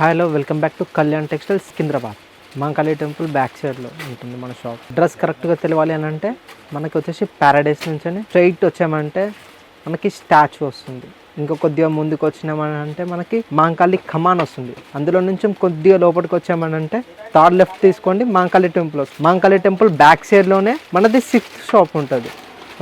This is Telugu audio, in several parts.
Hello welcome back to Kalyan textiles Secunderabad. Mahankali temple back సైడ్లో ఉంటుంది మన షాప్. అడ్రస్ కరెక్ట్గా తెలియాలి అని అంటే మనకి వచ్చేసి ప్యారడైస్ నుంచి స్ట్రైట్ వచ్చామంటే మనకి స్టాచ్యూ వస్తుంది. ఇంకా కొద్దిగా ముందుకు వచ్చినామని అంటే మనకి మహంకాళి కమాన్ వస్తుంది. అందులో నుంచి కొద్దిగా లోపలికి వచ్చామనంటే థర్డ్ లెఫ్ట్ తీసుకోండి, మహంకాళి టెంపుల్ వస్తుంది. మహంకాళి టెంపుల్ బ్యాక్ సైడ్లోనే మనది 6th షాప్ ఉంటుంది.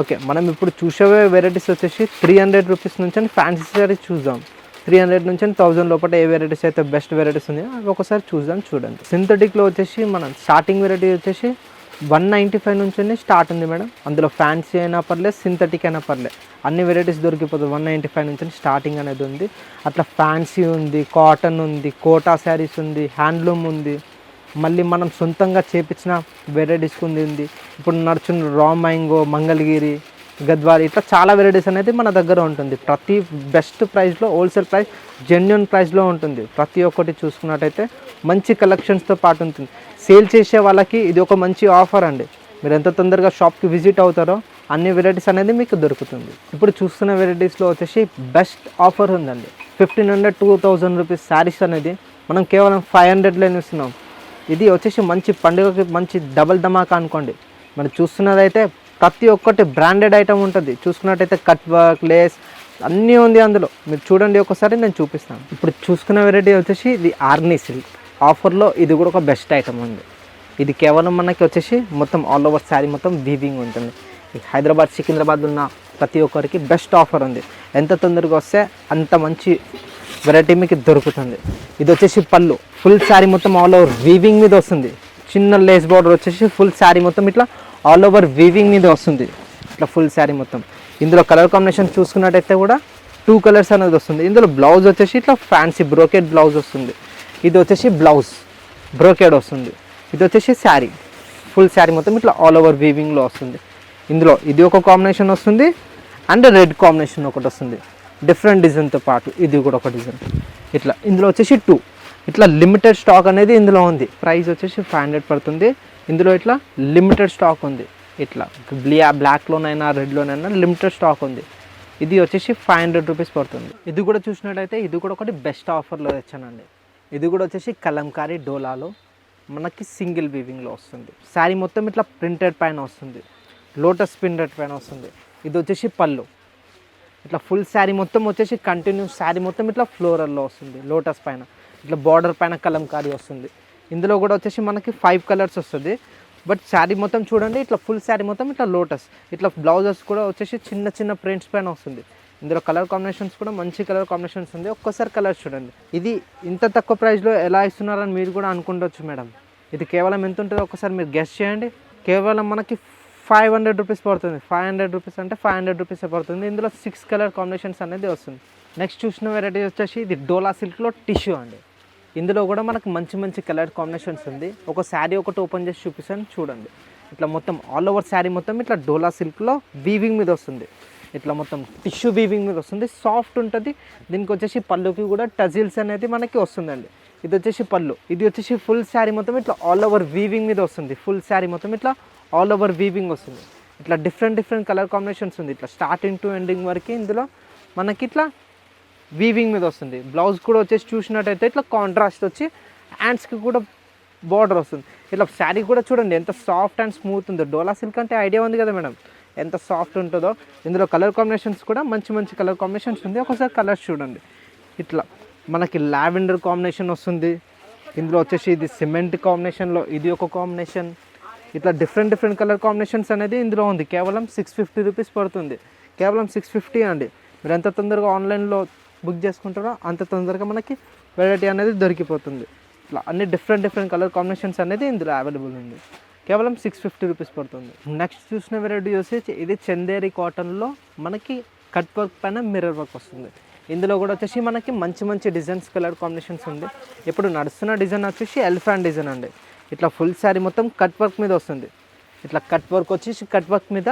ఓకే, మనం ఇప్పుడు చూసే వెరైటీస్ వచ్చేసి 300 రూపీస్ నుంచి ఫ్యాన్సీ సారీ చూద్దాం. 300 నుంచి 1000 లోపల ఏ వెరైటీస్ అయితే బెస్ట్ వెరైటీస్ ఉన్నాయో అవి ఒకసారి చూడండి. సింథటిక్లో వచ్చేసి మనం స్టార్టింగ్ వెరైటీ వచ్చేసి 195 నుంచి స్టార్ట్ ఉంది మేడం. అందులో ఫ్యాన్సీ అయినా పర్లేదు, సింథటిక్ అయినా పర్లేదు, అన్ని వెరైటీస్ దొరికిపోతుంది. 195 నుంచి స్టార్టింగ్ అనేది ఉంది. అట్లా ఫ్యాన్సీ ఉంది, కాటన్ ఉంది, కోటా శారీస్ ఉంది, హ్యాండ్లూమ్ ఉంది, మళ్ళీ మనం సొంతంగా చేపించిన వెరైటీస్ ఉంది. ఇప్పుడు నడుచున్న రా మ్యాంగో, మంగళగిరి, గద్వారి, ఇట్లా చాలా వెరైటీస్ అనేది మన దగ్గర ఉంటుంది. ప్రతి బెస్ట్ ప్రైస్లో, హోల్సేల్ ప్రైస్, జెన్యున్ ప్రైస్లో ఉంటుంది. ప్రతి ఒక్కటి చూసుకున్నట్టయితే మంచి కలెక్షన్స్తో పాటు ఉంటుంది. సేల్ చేసే వాళ్ళకి ఇది ఒక మంచి ఆఫర్ అండి. మీరు ఎంత తొందరగా షాప్కి విజిట్ అవుతారో అన్ని వెరైటీస్ అనేది మీకు దొరుకుతుంది. ఇప్పుడు చూస్తున్న వెరైటీస్లో వచ్చేసి బెస్ట్ ఆఫర్ ఉందండి. 1500-2000 రూపీస్ శారీస్ అనేది మనం కేవలం 500లో ఇస్తున్నాం. ఇది వచ్చేసి మంచి పండుగకి మంచి డబల్ ధమాకా అనుకోండి. మనం చూస్తున్నదైతే ప్రతి ఒక్కటి బ్రాండెడ్ ఐటమ్ ఉంటుంది. చూసుకున్నట్టయితే కట్ వర్క్, లేస్ అన్నీ ఉంది అందులో. మీరు చూడండి ఒకసారి, నేను చూపిస్తాను. ఇప్పుడు చూసుకున్న వెరైటీ వచ్చేసి ఇది ఆర్నీ సిల్క్ ఆఫర్లో. ఇది కూడా ఒక బెస్ట్ ఐటమ్ ఉంది. ఇది కేవలం మనకి వచ్చేసి మొత్తం ఆల్ ఓవర్ శారీ మొత్తం వీవింగ్ ఉంటుంది. హైదరాబాద్, సికింద్రాబాద్ ఉన్న ప్రతి ఒక్కరికి బెస్ట్ ఆఫర్ ఉంది. ఎంత తొందరగా వస్తే అంత మంచి వెరైటీ మీకు దొరుకుతుంది. ఇది వచ్చేసి పళ్ళు, ఫుల్ శారీ మొత్తం ఆల్ ఓవర్ వీవింగ్ మీద వస్తుంది. చిన్న లేస్ బార్డర్ వచ్చేసి ఫుల్ శారీ మొత్తం ఇట్లా ఆల్ ఓవర్ వీవింగ్ మీద వస్తుంది. ఇట్లా ఫుల్ శారీ మొత్తం. ఇందులో కలర్ కాంబినేషన్ చూసుకున్నట్టయితే కూడా 2 కలర్స్ అనేది వస్తుంది. ఇందులో బ్లౌజ్ వచ్చేసి ఇట్లా ఫ్యాన్సీ బ్రోకెడ్ బ్లౌజ్ వస్తుంది. ఇది వచ్చేసి బ్లౌజ్ బ్రోకెడ్ వస్తుంది. ఇది వచ్చేసి శారీ, ఫుల్ శారీ మొత్తం ఇట్లా ఆల్ ఓవర్ వీవింగ్లో వస్తుంది. ఇందులో ఇది ఒక కాంబినేషన్ వస్తుంది అండ్ రెడ్ కాంబినేషన్ ఒకటి వస్తుంది, డిఫరెంట్ డిజైన్తో పాటు. ఇది కూడా ఒక డిజైన్. ఇట్లా ఇందులో వచ్చేసి 2 ఇట్లా లిమిటెడ్ స్టాక్ అనేది ఇందులో ఉంది. ప్రైస్ వచ్చేసి 500 పడుతుంది. ఇందులో ఇట్లా లిమిటెడ్ స్టాక్ ఉంది. ఇట్లా బ్లాక్లోనైనా రెడ్లోనైనా లిమిటెడ్ స్టాక్ ఉంది. ఇది వచ్చేసి 500 రూపీస్ పడుతుంది. ఇది కూడా చూసినట్టయితే ఇది కూడా ఒకటి బెస్ట్ ఆఫర్లో తెచ్చానండి. ఇది కూడా వచ్చేసి కలంకారీ డోలాలో మనకి సింగిల్ వీవింగ్లో వస్తుంది. శారీ మొత్తం ఇట్లా ప్రింటెడ్ పైన వస్తుంది, లోటస్ ప్రింటెడ్ పైన వస్తుంది. ఇది వచ్చేసి పళ్ళు. ఇట్లా ఫుల్ శారీ మొత్తం వచ్చేసి కంటిన్యూస్ శారీ మొత్తం ఇట్లా ఫ్లోరల్లో వస్తుంది, లోటస్ పైన ఇట్లా బార్డర్ పైన కలంకారీ వస్తుంది. ఇందులో కూడా వచ్చేసి మనకి 5 కలర్స్ వస్తుంది. బట్ శారీ మొత్తం చూడండి ఇట్లా ఫుల్ శారీ మొత్తం ఇట్లా లోటస్. ఇట్లా బ్లౌజెస్ కూడా వచ్చేసి చిన్న చిన్న ప్రింట్స్ పైన వస్తుంది. ఇందులో కలర్ కాంబినేషన్స్ కూడా మంచి కలర్ కాంబినేషన్స్ ఉంది. ఒక్కసారి కలర్స్ చూడండి. ఇది ఇంత తక్కువ ప్రైస్లో ఎలా ఇస్తున్నారని మీరు కూడా అనుకుంటవచ్చు మేడం. ఇది కేవలం ఎంత ఉంటుందో ఒకసారి మీరు గెస్ చేయండి. కేవలం మనకి 500 రూపీస్ పడుతుంది. 500 రూపీస్ అంటే 500 రూపీస్ పడుతుంది. ఇందులో 6 కలర్ కాంబినేషన్స్ అనేది వస్తుంది. నెక్స్ట్ చూసిన వెరైటీ వచ్చేసి ఇది డోలా సిల్క్లో టిష్యూ అండి. ఇందులో కూడా మనకు మంచి మంచి కలర్ కాంబినేషన్స్ ఉంది. ఒక శారీ ఒకటి ఓపెన్ చేసి చూపిస్తాను చూడండి. ఇట్లా మొత్తం ఆల్ ఓవర్ శారీ మొత్తం ఇట్లా డోలా సిల్క్లో వీవింగ్ మీద వస్తుంది. ఇట్లా మొత్తం టిష్యూ వీవింగ్ మీద వస్తుంది, సాఫ్ట్ ఉంటుంది. దీనికి వచ్చేసి పళ్ళుకి కూడా టజిల్స్ అనేది మనకి వస్తుందండి. ఇది వచ్చేసి పళ్ళు. ఇది వచ్చేసి ఫుల్ శారీ మొత్తం ఇట్లా ఆల్ ఓవర్ వీవింగ్ మీద వస్తుంది. ఫుల్ శారీ మొత్తం ఇట్లా ఆల్ ఓవర్ వీవింగ్ వస్తుంది. ఇట్లా డిఫరెంట్ కలర్ కాంబినేషన్స్ ఉంది. ఇట్లా స్టార్టింగ్ టు ఎండింగ్ వరకు ఇందులో మనకి ఇట్లా వీవింగ్ మీద వస్తుంది. బ్లౌజ్ కూడా వచ్చేసి చూసినట్టయితే ఇట్లా కాంట్రాస్ట్ వచ్చి హ్యాండ్స్కి కూడా బార్డర్ వస్తుంది. ఇట్లా శారీ కూడా చూడండి ఎంత సాఫ్ట్ అండ్ స్మూత్ ఉందో. డోలా సిల్క్ అంటే ఐడియా ఉంది కదా మేడం, ఎంత సాఫ్ట్ ఉంటుందో. ఇందులో కలర్ కాంబినేషన్స్ కూడా మంచి కలర్ కాంబినేషన్స్ ఉంది. ఒకసారి కలర్స్ చూడండి. ఇట్లా మనకి లావెండర్ కాంబినేషన్ వస్తుంది. ఇందులో వచ్చేసి ఇది సిమెంట్ కాంబినేషన్లో ఇది ఒక కాంబినేషన్. ఇట్లా డిఫరెంట్ కలర్ కాంబినేషన్స్ అనేది ఇందులో ఉంది. కేవలం 650 రూపీస్ పడుతుంది. కేవలం 650 అండి. మీరు ఎంత తొందరగా ఆన్లైన్లో బుక్ చేసుకుంటారో అంత తొందరగా మనకి వెరైటీ అనేది దొరికిపోతుంది. ఇట్లా అన్ని డిఫరెంట్ కలర్ కాంబినేషన్స్ అనేది ఇందులో అవైలబుల్ ఉంది. కేవలం 650 రూపీస్ పడుతుంది. నెక్స్ట్ చూసిన వెరైటీ వచ్చేసి ఇది చందేరి కాటన్లో మనకి కట్ వర్క్ పైన మిర్రర్ వర్క్ వస్తుంది. ఇందులో కూడా వచ్చేసి మనకి మంచి డిజైన్స్ కలర్ కాంబినేషన్స్ ఉంది. ఇప్పుడు నడుస్తున్న డిజైన్ వచ్చేసి ఎలిఫెంట్ డిజైన్ అండి. ఇట్లా ఫుల్ శారీ మొత్తం కట్ వర్క్ మీద వస్తుంది. ఇట్లా కట్ వర్క్ వచ్చేసి కట్ వర్క్ మీద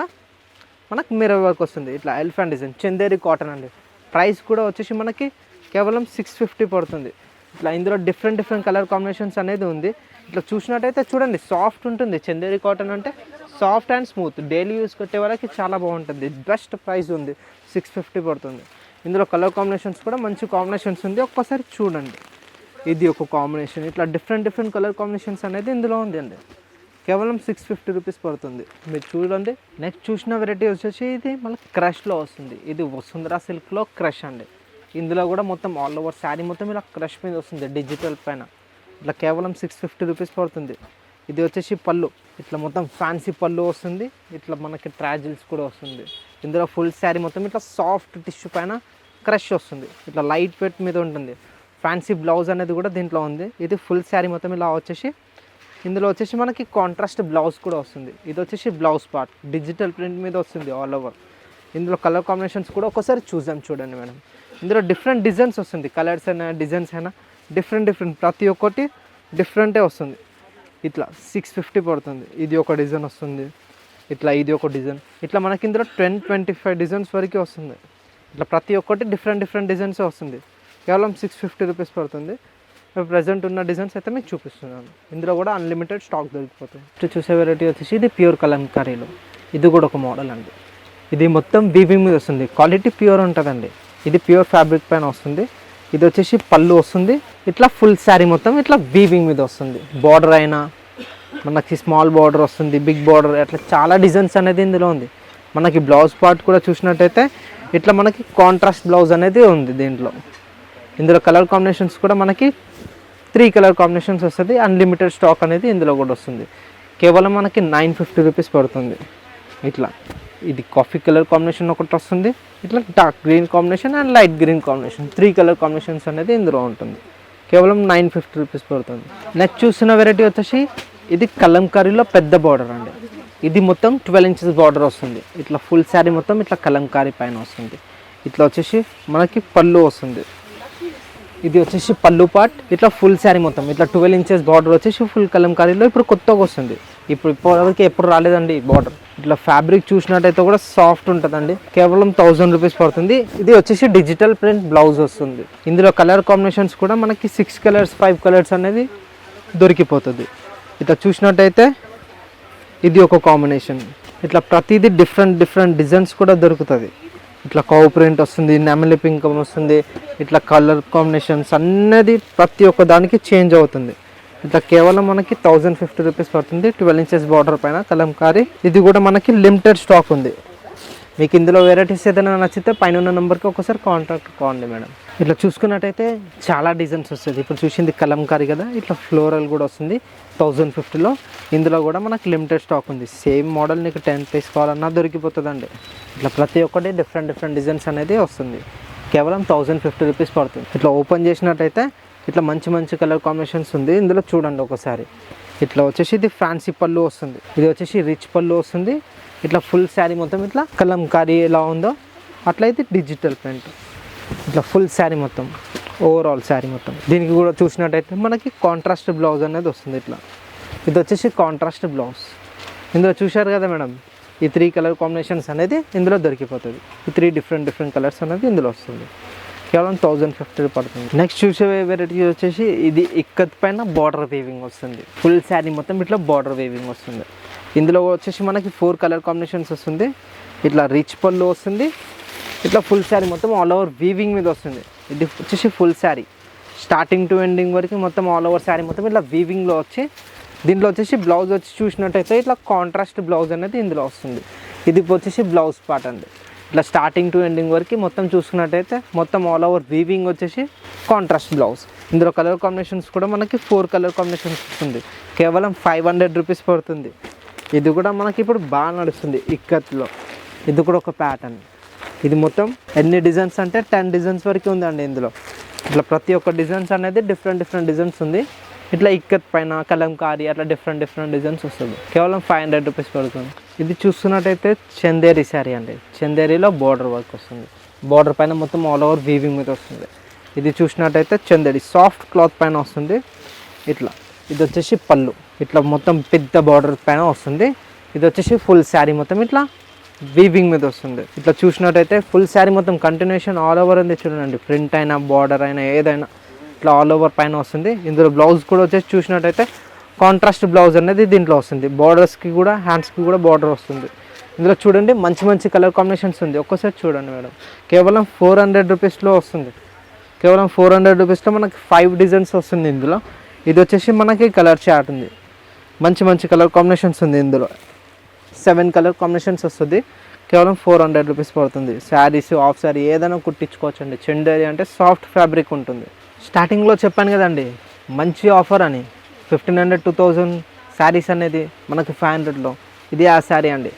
మనకు మిర్రర్ వర్క్ వస్తుంది. ఇట్లా ఎలిఫెంట్ డిజైన్ చందేరి కాటన్ అండి. ప్రైస్ కూడా వచ్చేసి మనకి కేవలం 650 పడుతుంది. ఇట్లా ఇందులో డిఫరెంట్ కలర్ కాంబినేషన్స్ అనేది ఉంది. ఇట్లా చూసినట్టయితే చూడండి సాఫ్ట్ ఉంటుంది. చందేరి కాటన్ అంటే soft and smooth, daily use కొట్టే వాళ్ళకి చాలా బాగుంటుంది. బెస్ట్ ప్రైస్ ఉంది, 650 పడుతుంది. ఇందులో కలర్ కాంబినేషన్స్ కూడా మంచి కాంబినేషన్స్ ఉంది. ఒక్కసారి చూడండి. ఇది ఒక కాంబినేషన్. ఇట్లా డిఫరెంట్ కలర్ కాంబినేషన్స్ అనేది ఇందులో ఉంది అండి. కేవలం 650 రూపీస్ పడుతుంది. మీరు చూడండి. నెక్స్ట్ చూసిన వెరైటీ వచ్చేసి ఇది మళ్ళీ క్రష్లో వస్తుంది. ఇది వసుంధరా సిల్క్లో క్రష్ అండి. ఇందులో కూడా మొత్తం ఆల్ ఓవర్ శారీ మొత్తం ఇలా క్రష్ మీద వస్తుంది డిజిటల్ పైన. ఇట్లా కేవలం 650 రూపీస్ పడుతుంది. ఇది వచ్చేసి పళ్ళు, ఇట్లా మొత్తం ఫ్యాన్సీ పళ్ళు వస్తుంది. ఇట్లా మనకి ట్రాజిల్స్ కూడా వస్తుంది. ఇందులో ఫుల్ శారీ మొత్తం ఇట్లా సాఫ్ట్ టిష్యూ పైన క్రష్ వస్తుంది. ఇట్లా లైట్ వెయిట్ మీద ఉంటుంది. ఫ్యాన్సీ బ్లౌజ్ అనేది కూడా దీంట్లో ఉంది. ఇది ఫుల్ శారీ మొత్తం ఇలా వచ్చేసి ఇందులో వచ్చేసి మనకి కాంట్రాస్ట్ బ్లౌజ్ కూడా వస్తుంది. ఇది వచ్చేసి బ్లౌజ్ పార్ట్ డిజిటల్ ప్రింట్ మీద వస్తుంది ఆల్ ఓవర్. ఇందులో కలర్ కాంబినేషన్స్ కూడా ఒకసారి చూద్దాం చూడండి మేడం. ఇందులో డిఫరెంట్ డిజైన్స్ వస్తుంది. కలర్స్ అయినా డిజైన్స్ అయినా డిఫరెంట్ ప్రతి ఒక్కటి డిఫరెంటే వస్తుంది. ఇట్లా 650 పడుతుంది. ఇది ఒక డిజైన్ వస్తుంది. ఇట్లా ఇది ఒక డిజైన్. ఇట్లా మనకి ఇందులో 10-25 డిజైన్స్ వరకు వస్తుంది. ఇట్లా ప్రతి ఒక్కటి డిఫరెంట్ డిజైన్స్ వస్తుంది. కేవలం 650 రూపీస్ పడుతుంది. ప్రజెంట్ ఉన్న డిజైన్స్ అయితే మీకు చూపిస్తున్నాను. ఇందులో కూడా అన్లిమిటెడ్ స్టాక్ దొరికిపోతుంది. ఇప్పుడు చూసే వెరైటీ వచ్చేసి ఇది ప్యూర్ కలంకారీలో. ఇది కూడా ఒక మోడల్ అండి. ఇది మొత్తం వీవింగ్ మీద వస్తుంది. క్వాలిటీ ప్యూర్ ఉంటుందండి. ఇది ప్యూర్ ఫ్యాబ్రిక్ పైన వస్తుంది. ఇది వచ్చేసి పళ్ళు వస్తుంది. ఇట్లా ఫుల్ శారీ మొత్తం ఇట్లా వీవింగ్ మీద వస్తుంది. బార్డర్ అయినా మనకి స్మాల్ బార్డర్ వస్తుంది, బిగ్ బార్డర్, అట్లా చాలా డిజైన్స్ అనేది ఇందులో ఉంది. మనకి బ్లౌజ్ పార్ట్ కూడా చూసినట్టయితే ఇట్లా మనకి కాంట్రాస్ట్ బ్లౌజ్ అనేది ఉంది దీంట్లో. ఇందులో కలర్ కాంబినేషన్స్ కూడా మనకి 3 కలర్ కాంబినేషన్స్ వస్తుంది. అన్లిమిటెడ్ స్టాక్ అనేది ఇందులో కూడా వస్తుంది. కేవలం మనకి 950 రూపీస్ పడుతుంది. ఇట్లా ఇది కాఫీ కలర్ కాంబినేషన్ ఒకటి వస్తుంది. ఇట్లా dark green combination and light green combination 3 colour combinations అనేది ఇందులో ఉంటుంది. కేవలం 950 రూపీస్ పడుతుంది. నెక్స్ట్ చూసిన వెరైటీ వచ్చేసి ఇది కలంకారీలో పెద్ద బార్డర్ అండి. ఇది మొత్తం 12 ఇంచెస్ బార్డర్ వస్తుంది. ఇట్లా ఫుల్ శారీ మొత్తం ఇట్లా కలంకారీ పైన వస్తుంది. ఇట్లా వచ్చేసి మనకి పళ్ళు వస్తుంది. ఇది వచ్చేసి పళ్ళు పార్ట్. ఇట్లా ఫుల్ శారీ మొత్తం ఇట్లా 12 ఇంచెస్ బార్డర్ వచ్చేసి ఫుల్ కలంకారీలో ఇప్పుడు కొత్తగా వస్తుంది. ఇప్పటివరకు ఎప్పుడు రాలేదండి ఈ బార్డర్. ఇట్లా ఫ్యాబ్రిక్ చూసినట్టయితే కూడా సాఫ్ట్ ఉంటుందండి. కేవలం 1000 రూపీస్ పడుతుంది. ఇది వచ్చేసి డిజిటల్ ప్రింట్ బ్లౌజ్ వస్తుంది. ఇందులో కలర్ కాంబినేషన్స్ కూడా మనకి 6 కలర్స్ 5 కలర్స్ అనేది దొరికిపోతుంది. ఇట్లా చూసినట్టయితే ఇది ఒక కాంబినేషన్. ఇట్లా ప్రతిదీ డిఫరెంట్ డిజైన్స్ కూడా దొరుకుతుంది. ఇట్లా కౌ ప్రింట్ వస్తుంది, నెమలి పింక్ వస్తుంది. ఇట్లా కలర్ కాంబినేషన్స్ అనేది ప్రతి ఒక్క దానికి చేంజ్ అవుతుంది. ఇట్లా కేవలం మనకి 1050 రూపీస్ పడుతుంది. 12 ఇంచెస్ బార్డర్ పైన కలంకారీ. ఇది కూడా మనకి లిమిటెడ్ స్టాక్ ఉంది. మీకు ఇందులో వెరైటీస్ ఏదైనా నచ్చితే పైన ఉన్న నెంబర్కి ఒకసారి కాంటాక్ట్ కావండి మేడం. ఇట్లా చూసుకున్నట్టయితే చాలా డిజైన్స్ వస్తుంది. ఇప్పుడు చూసింది కలంకారీ కదా, ఇట్లా ఫ్లోరల్ కూడా వస్తుంది 1050లో. ఇందులో కూడా మనకి లిమిటెడ్ స్టాక్ ఉంది. సేమ్ మోడల్ నీకు 10 పీస్ కావాలన్నా దొరికిపోతుందండి. ఇట్లా ప్రతి ఒక్కటి డిఫరెంట్ డిజైన్స్ అనేది వస్తుంది. కేవలం 1050 రూపీస్ పడుతుంది. ఇట్లా ఓపెన్ చేసినట్టయితే ఇట్లా మంచి కలర్ కాంబినేషన్స్ ఉంది. ఇందులో చూడండి ఒకసారి. ఇట్లా వచ్చేసి ఇది ఫ్యాన్సీ పళ్ళు వస్తుంది. ఇది వచ్చేసి రిచ్ పళ్ళు వస్తుంది. ఇట్లా ఫుల్ శారీ మొత్తం ఇట్లా కలంకారీ ఎలా ఉందో అట్లయితే డిజిటల్ ప్రింట్. ఇట్లా ఫుల్ శారీ మొత్తం ఓవరాల్ శారీ మొత్తం. దీనికి కూడా చూసినట్టయితే మనకి కాంట్రాస్ట్ బ్లౌజ్ అనేది వస్తుంది. ఇట్లా ఇది వచ్చేసి కాంట్రాస్ట్ బ్లౌజ్. ఇందులో చూశారు కదా మేడం, ఈ 3 కలర్ కాంబినేషన్స్ అనేది ఇందులో దొరికిపోతుంది. ఈ 3 డిఫరెంట్ కలర్స్ అనేది ఇందులో వస్తుంది. కేవలం 1050 పడుతుంది. నెక్స్ట్ చూసే వెరైటీ వచ్చేసి ఇది ఇక్కత్ పైన బార్డర్ వీవింగ్ వస్తుంది. ఫుల్ శారీ మొత్తం ఇట్లా బార్డర్ వీవింగ్ వస్తుంది. ఇందులో వచ్చేసి మనకి 4 కలర్ కాంబినేషన్స్ వస్తుంది. ఇట్లా రిచ్ పళ్ళు వస్తుంది. ఇట్లా ఫుల్ శారీ మొత్తం ఆల్ ఓవర్ వీవింగ్ మీద వస్తుంది. ఇది వచ్చేసి full sari starting to ending వరకు మొత్తం ఆల్ ఓవర్ శారీ మొత్తం ఇట్లా వీవింగ్లో వచ్చి దీంట్లో వచ్చేసి బ్లౌజ్ వచ్చి చూసినట్టయితే ఇట్లా కాంట్రాస్ట్ బ్లౌజ్ అనేది ఇందులో వస్తుంది. ఇది వచ్చేసి బ్లౌజ్ పార్ట్ అండి. ఇట్లా స్టార్టింగ్ టు ఎండింగ్ వరకు మొత్తం చూసుకున్నట్టయితే మొత్తం ఆల్ ఓవర్ వీవింగ్ వచ్చేసి కాంట్రాస్ట్ బ్లౌజ్. ఇందులో కలర్ కాంబినేషన్స్ కూడా మనకి 4 కలర్ కాంబినేషన్స్ వస్తుంది. కేవలం 500 రూపీస్ పడుతుంది. ఇది కూడా మనకి ఇప్పుడు బాగా నడుస్తుంది ఇక్కత్లో. ఇది కూడా ఒక ప్యాటర్న్. ఇది మొత్తం ఎన్ని డిజైన్స్ అంటే 10 డిజైన్స్ వరకు ఉందండి ఇందులో. ఇట్లా ప్రతి ఒక్క డిజైన్స్ అనేది డిఫరెంట్ డిజైన్స్ ఉంది. ఇట్లా ఇక్కత్ పైన కలంకారీ అట్లా డిఫరెంట్ డిజైన్స్ వస్తుంది. కేవలం 500 రూపీస్ పడుతుంది. ఇది చూస్తున్నట్టయితే చందేరి శారీ అండి. చందేరిలో బార్డర్ వర్క్ వస్తుంది. బార్డర్ పైన మొత్తం ఆల్ ఓవర్ వీవింగ్ మీద వస్తుంది. ఇది చూసినట్టయితే చందేరి సాఫ్ట్ క్లాత్ పైన వస్తుంది. ఇట్లా ఇది వచ్చేసి పళ్ళు. ఇట్లా మొత్తం పెద్ద బార్డర్ పైన వస్తుంది. ఇది వచ్చేసి ఫుల్ శారీ మొత్తం ఇట్లా వీవింగ్ మీద వస్తుంది. ఇట్లా చూసినట్టయితే ఫుల్ శారీ మొత్తం కంటిన్యూషన్ ఆల్ ఓవర్ ఉంది చూడండి. ప్రింట్ అయినా బార్డర్ అయినా ఏదైనా ఇట్లా ఆల్ ఓవర్ పైన వస్తుంది. ఇందులో బ్లౌజ్ కూడా వచ్చేసి చూసినట్టయితే కాంట్రాస్ట్ బ్లౌజ్ అనేది దీంట్లో వస్తుంది. బార్డర్స్కి కూడా హ్యాండ్స్కి కూడా బార్డర్ వస్తుంది. ఇందులో చూడండి మంచి కలర్ కాంబినేషన్స్ ఉంది. ఒక్కసారి చూడండి మేడం, కేవలం 400 రూపీస్లో వస్తుంది. కేవలం 400 రూపీస్లో మనకి 5 డిజైన్స్ వస్తుంది ఇందులో. ఇది వచ్చేసి మనకి కలర్ చార్ట్ ఉంది, మంచి మంచి కలర్ కాంబినేషన్స్ ఉంది ఇందులో. 7 కలర్ కాంబినేషన్స్ వస్తుంది. కేవలం 400 రూపీస్ పడుతుంది. శారీస్, ఆఫ్ శారీ ఏదైనా కుట్టించుకోవచ్చు అండి. చందేరి అంటే సాఫ్ట్ ఫ్యాబ్రిక్ ఉంటుంది. స్టార్టింగ్లో చెప్పాను కదండి మంచి ఆఫర్ అని, 1500 2000 శారీస్ అనేది మనకి 500లో. ఇది ఆ శారీ అండి.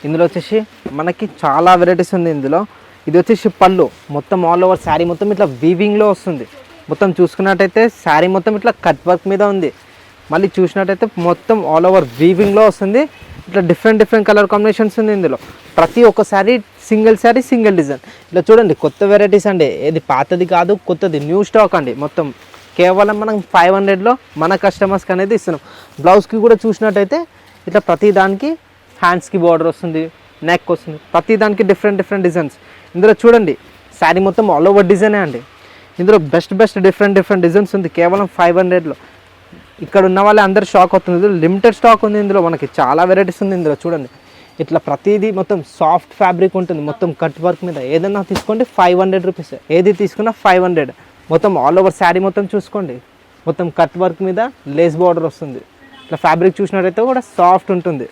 ఇందులో వచ్చేసి మనకి చాలా వెరైటీస్ ఉంది ఇందులో. ఇది వచ్చేసి పళ్ళు మొత్తం ఆల్ ఓవర్ శారీ మొత్తం ఇట్లా వీవింగ్లో వస్తుంది. మొత్తం చూసుకున్నట్టయితే శారీ మొత్తం ఇట్లా కట్ వర్క్ మీద ఉంది. మళ్ళీ చూసినట్టయితే మొత్తం ఆల్ ఓవర్ వీవింగ్లో వస్తుంది. ఇట్లా డిఫరెంట్ డిఫరెంట్ కలర్ కాంబినేషన్స్ ఉంది ఇందులో. ప్రతి ఒక్క శారీ సింగిల్ డిజైన్. ఇట్లా చూడండి కొత్త వెరైటీస్ అండి, ఏది పాతది కాదు, కొత్తది న్యూ స్టాక్ అండి. మొత్తం కేవలం మనం 500లో మన కస్టమర్స్కి అనేది ఇస్తున్నాం. బ్లౌజ్కి కూడా చూసినట్టయితే ఇట్లా ప్రతి దానికి హ్యాండ్స్కి బార్డర్ వస్తుంది, నెక్ వస్తుంది, ప్రతి దానికి డిఫరెంట్ డిఫరెంట్ డిజైన్స్. ఇందులో చూడండి శారీ మొత్తం ఆల్ ఓవర్ డిజైనే అండి. ఇందులో బెస్ట్ డిఫరెంట్ డిజైన్స్ ఉంది కేవలం 500లో. ఇక్కడ ఉన్న వాళ్ళే అందరు షాక్ అవుతుంది. లిమిటెడ్ స్టాక్ ఉంది ఇందులో, మనకి చాలా వెరైటీస్ ఉంది ఇందులో. చూడండి ఇట్లా ప్రతిదీ మొత్తం సాఫ్ట్ ఫ్యాబ్రిక్ ఉంటుంది, మొత్తం కట్ వర్క్ మీద. ఏదైనా తీసుకోండి 500 రూపీస్, ఏది తీసుకున్నా 500. మొత్తం ఆల్ ఓవర్ శారీ మొత్తం చూసుకోండి, మొత్తం కట్ వర్క్ మీద లేస్ బార్డర్ వస్తుంది. ఇట్లా ఫ్యాబ్రిక్ చూసినట్టయితే కూడా సాఫ్ట్ ఉంటుంది.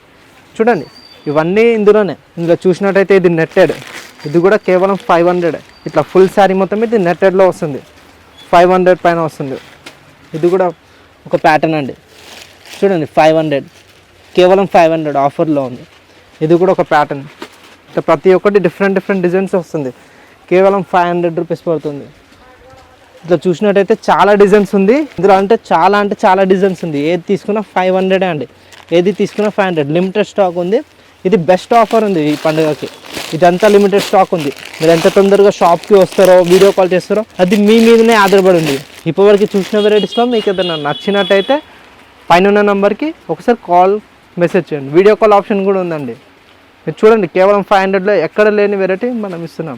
చూడండి ఇవన్నీ ఇందులోనే. ఇందులో చూసినట్టయితే ఇది నెట్టెడ్, ఇది కూడా కేవలం 500. ఇట్లా ఫుల్ శారీ మొత్తం ఇది నెట్టెడ్లో వస్తుంది, 500 పైన వస్తుంది. ఇది కూడా ఒక ప్యాటర్న్ అండి. చూడండి 500, కేవలం 500 ఆఫర్లో ఉంది. ఇది కూడా ఒక ప్యాటర్న్. ఇట్లా ప్రతి ఒక్కటి డిఫరెంట్ డిజైన్స్ వస్తుంది. కేవలం 500 రూపీస్ పడుతుంది. ఇట్లా చూసినట్టయితే చాలా డిజైన్స్ ఉంది ఇందులో. అంటే చాలా డిజైన్స్ ఉంది. ఏది తీసుకున్నా 500 అండి, ఏది తీసుకున్నా 500. లిమిటెడ్ స్టాక్ ఉంది. ఇది బెస్ట్ ఆఫర్ ఉంది ఈ పండుగకి. ఇదంతా లిమిటెడ్ స్టాక్ ఉంది. మీరు ఎంత తొందరగా షాప్కి వస్తారో, వీడియో కాల్ చేస్తారో, అది మీ మీదనే ఆధారపడి ఉంది. ఇప్పటివరకు చూసిన వెరైటీస్లో మీకు ఏదైనా నచ్చినట్టయితే పైన ఉన్న నెంబర్కి ఒకసారి కాల్ మెసేజ్ చేయండి. వీడియో కాల్ ఆప్షన్ కూడా ఉందండి. మీరు చూడండి కేవలం 500లో ఎక్కడ లేని వెరైటీ మనం ఇస్తున్నాం.